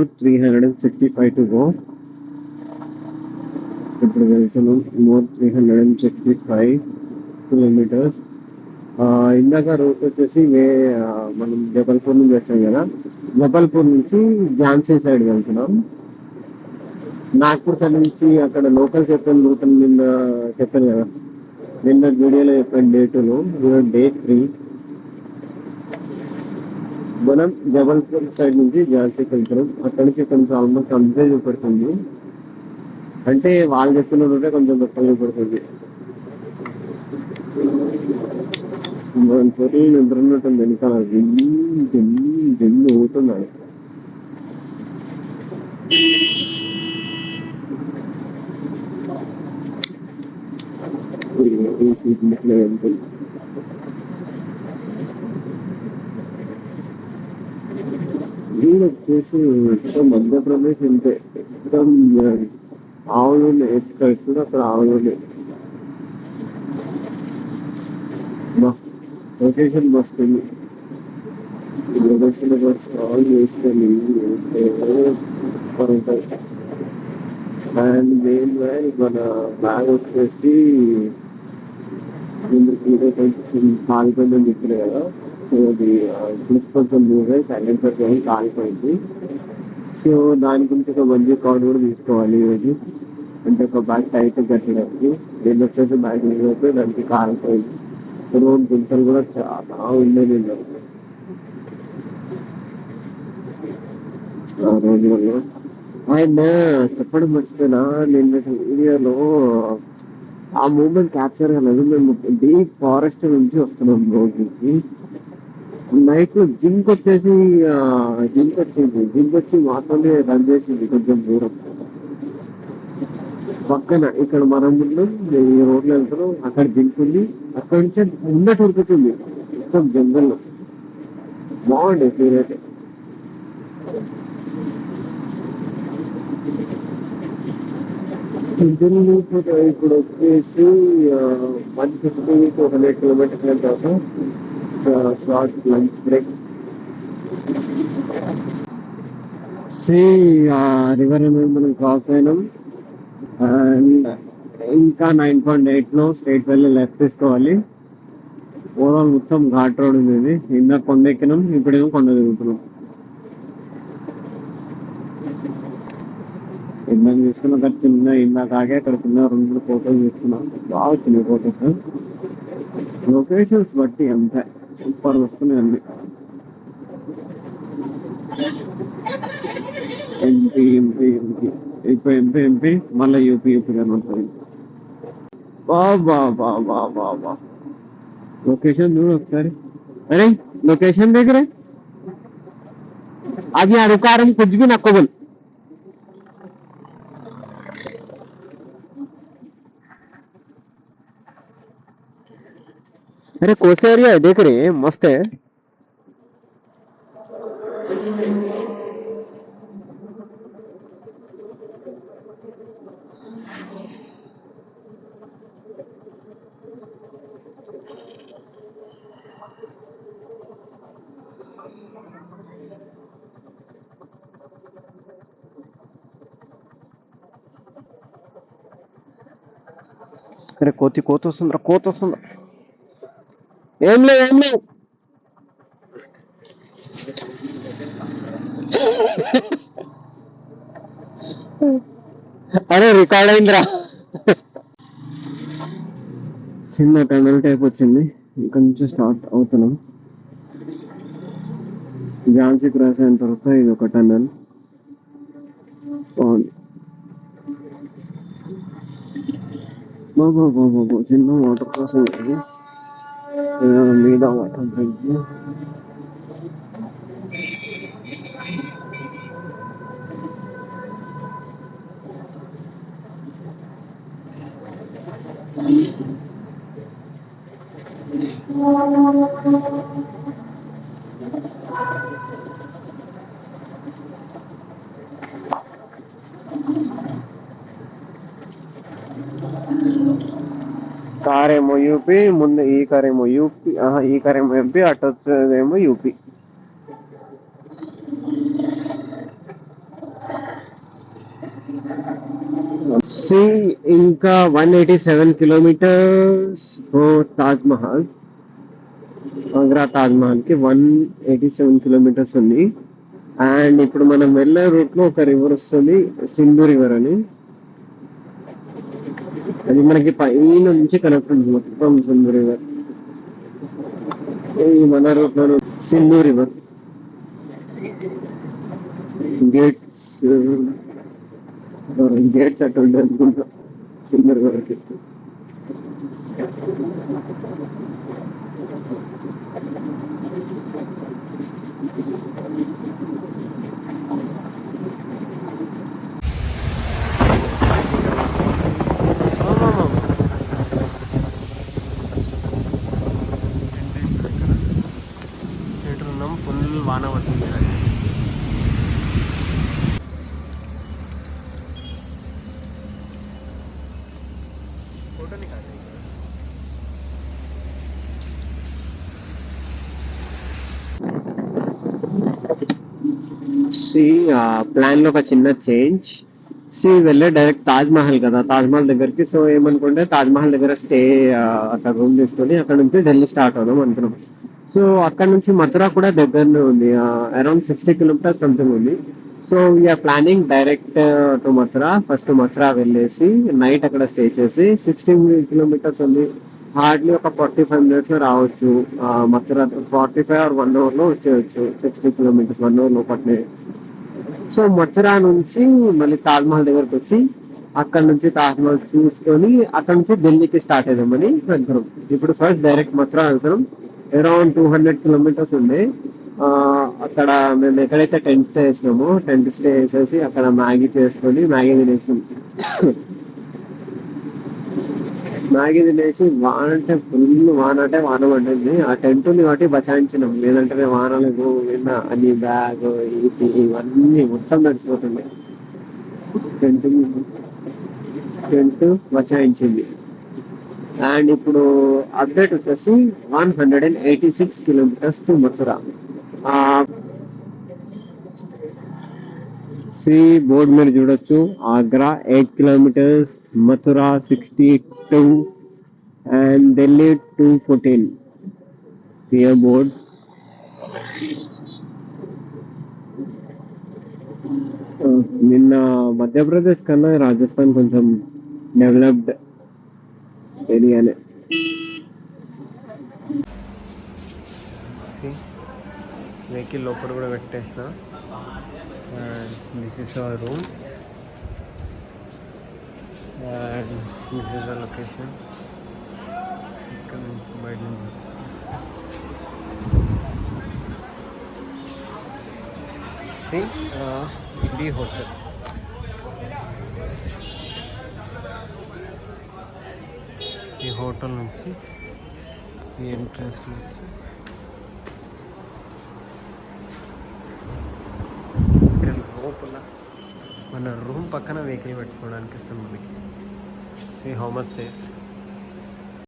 More 365 to go. ఇప్పుడు వెళ్తున్నాం. More 365 kilometres. ఇందాక రూట్ వచ్చేసి మనం జబల్పూర్ నుంచి వచ్చాం కదా, జబల్పూర్ నుంచి ఝాన్సీ సైడ్ వెళ్తున్నాం. నాగ్పూర్ సైడ్ నుంచి అక్కడ లోకల్ చెప్పాను రూట్ నిన్న చెప్పాను కదా, నిన్న వీడియోలో చెప్పాను డే 2లో, డే 3. మనం జబల్పూర్ సైడ్ నుంచి ఝాన్సీకి వెళ్తున్నాం. అక్కడి నుంచి కొంచెం ఆల్మోస్ట్ అంతే చూపెడుతుంది, అంటే వాళ్ళు చెప్పిన రూటే కొంచెం తక్కువ చూపెడుతుంది. చోటు నిద్రన్నట్టు వెనకాల జల్లు అవుతున్నాడు. వీడు వచ్చేసి మొత్తం మధ్యప్రదేశ్ ఇంతే, మొత్తం ఆవులు ఉన్నాయి, ఎక్కడ చూడ అక్కడ ఆవులు ఉన్నాయి. లొకేషన్ వస్తుంది, లొకేషన్ సాల్వ్ చేసుకొని అండ్ మెయిన్ మన బ్యాగ్ వచ్చేసి కొంచెం కాలిపోయిందని చెప్పిన కదా, సో అది క్లిప్ కొంచెం లూజ్ అయ్యి సైలెన్సర్ కాలిపోయింది. సో దాని గురించి ఒక మంచి కార్డు కూడా తీసుకోవాలి ఈరోజు, అంటే ఒక బ్యాగ్ టైట్ కట్టడానికి. నేను వచ్చేసి బ్యాగ్ లీవ్ అయిపోయి దానికి కాలిపోయింది. రోడ్ గుంతలు కూడా చాలా ఉండేది ఆ రోజులలో. అండ్ చెప్పడం మర్చిపోయినా, నిన్న వీడియోలో ఆ మూమెంట్ క్యాప్చర్ కాలేదు. మేము డీప్ ఫారెస్ట్ నుంచి వస్తున్నాం రోడ్ నుంచి. నైట్ లో జింక్ వచ్చేసి జింక్ వచ్చి మాత్రమే రన్ చేసింది కొంచెం దూరం పక్కన. ఇక్కడ మనం ముందు ఈ రోడ్లో వెళ్తున్నాం, అక్కడ జింక్ ఉంది, అక్కడ నుంచి ఉన్నట్టు ఉరుకుతుంది మొత్తం జంగల్లో. బాగుండే ఫీల్ అయితే. ఇప్పుడు వచ్చేసి 150 to 100 కిలోమీటర్స్ వెళ్తాము. Short lunch break. రివర్ మనం క్రాస్ అయినాం. అండ్ ఇంకా 9.8లో స్ట్రైట్ వెళ్ళి లెఫ్ట్ తీసుకోవాలి. ఓవరాల్ మొత్తం ఘాట్ రోడ్ ఉంది ఇది. ఇందాక కొండ ఎక్కినాం, ఇప్పుడేమో కొండ తిరుగుతున్నాం. ఇందాక తీసుకున్న అక్కడ ఇందాక ఆగే అక్కడ చిన్న 2 ఫోటోలు తీసుకున్నాం, బాగా వచ్చినాయి ఫోటోస్. లొకేషన్స్ బట్టి అంతే సూపర్ వస్తున్నాయి అన్ని. ఎంపీ మళ్ళీ యూపీ కనబడుతుంది. బా లొకేషన్ చూడు ఒకసారి. అరే లొకేషన్ దగ్గరే అది అధికారం కుछ भी नको बोल. अरे कोसे एरिया है, देख रहे हैं, मस्त है. अरे కోత వస్తుంది. ఏం లేదు అరే రికార్డ్ అయిందిరా. చిన్న టనల్ టైప్ వచ్చింది, ఇక్కడ నుంచి స్టార్ట్ అవుతున్నాం. ఝాన్సీ క్రాస్ అయిన తర్వాత ఇది ఒక టనల్. బాబు చిన్న వాటర్ క్రాసింగ్ ఇది మీద వాటర్ బ్రిడ్జ్. కార్ ఏమో యూపీ, ముందు ఈ కార్ ఏమో యూపీ, ఈ కార్ ఏమో ఎంపీ, అటు వచ్చేదేమో యూపీ. సి ఇంకా 187 కిలోమీటర్స్ ఫర్ తాజ్ మహల్. ఆగ్రా తాజ్ మహల్ కి 187 కిలోమీటర్స్ ఉంది. అండ్ ఇప్పుడు మనం వెళ్ళే రూట్ లో ఒక రివర్ వస్తుంది, సింధు రివర్ అని. అది మనకి పైన నుంచి కనెక్ట్ ఉంది మొత్తం సింధు రివర్. ఈ మన రూట్ లో సింధు రివర్ గేట్స్ గేట్స్ అటు ఉండే అనుకుంటా సింధు రివర్ కి. ఫుల్ వాన పడుతుంది. సి ప్లాన్ లో ఒక చిన్న చేంజ్. సి వెళ్ళే డైరెక్ట్ తాజ్ మహల్ కదా, తాజ్ మహల్ దగ్గరికి. సో ఏమనుకుంటే తాజ్ మహల్ దగ్గర స్టే, అక్కడ రూమ్ తీసుకొని అక్కడ నుంచి ఢిల్లీ స్టార్ట్ అవుదాం అనుకున్నాం. సో అక్కడ నుంచి మథురా కూడా దగ్గరనే ఉంది, అరౌండ్ 60 కిలోమీటర్స్ సంథింగ్ ఉంది. So we are planning direct to Mathura. First Mathura వెళ్ళేసి నైట్ అక్కడ స్టే చేసి 60 కిలోమీటర్స్ ఉంది, హార్డ్లీ ఒక 45 మినిట్స్ లో రావచ్చు. మథురా 45 or 1 hour లో వచ్చేయచ్చు. 60 కిలోమీటర్స్ 1 hour లోపట్నే. సో మథురా నుంచి మళ్ళీ తాజ్ మహల్ దగ్గరకు వచ్చి అక్కడ నుంచి తాజ్ మహల్ చూసుకొని అక్కడ నుంచి ఢిల్లీకి స్టార్ట్ అవుదామని వెళ్తున్నాం. ఇప్పుడు ఫస్ట్ డైరెక్ట్ మథురా వెళ్తున్నాం. అరౌండ్ 200 కిలోమీటర్స్ ఉంది. అక్కడ మేము ఎక్కడైతే టెంట్ స్టే చేసినామో టెంట్ స్టే చేసేసి అక్కడ మ్యాగీ చేసుకొని మ్యాగీ తినేసినాం. మ్యాగీ తినేసి వాన అంటే ఫుల్ వాన అంటే వాన పడ్డది. ఆ టెంట్ ఉంది కాబట్టి బచాయించినాం, లేదంటే వానలకు అన్ని బ్యాగ్ ఇది ఇవన్నీ మొత్తం నడిచిపోతుండే. టెంట్ టెంట్ బచాయించింది. అండ్ ఇప్పుడు అప్డేట్ వచ్చేసి 186 kilometres to Mathura. See board మీరు చూడొచ్చు, Agra 8 kilometres, Mathura 62 and Delhi 214. Clear board. నిన్న మధ్యప్రదేశ్ కన్నా రాజస్థాన్ కొంచెం డెవలప్డ్ ఏరియానే. వెహికల్ లోపల కూడా పెట్టేసిన. And this is our room and this is the location. ఇక్కడ నుంచి బయట నుంచి ఇండి హోటల్. ఈ హోటల్ నుంచి ఈ ఎంట్రన్స్ నుంచి ఇక్కడ లోపల మన రూమ్ పక్కన వెహికల్ పెట్టుకోవడానికి ఇస్తాం మనకి. See how much safe.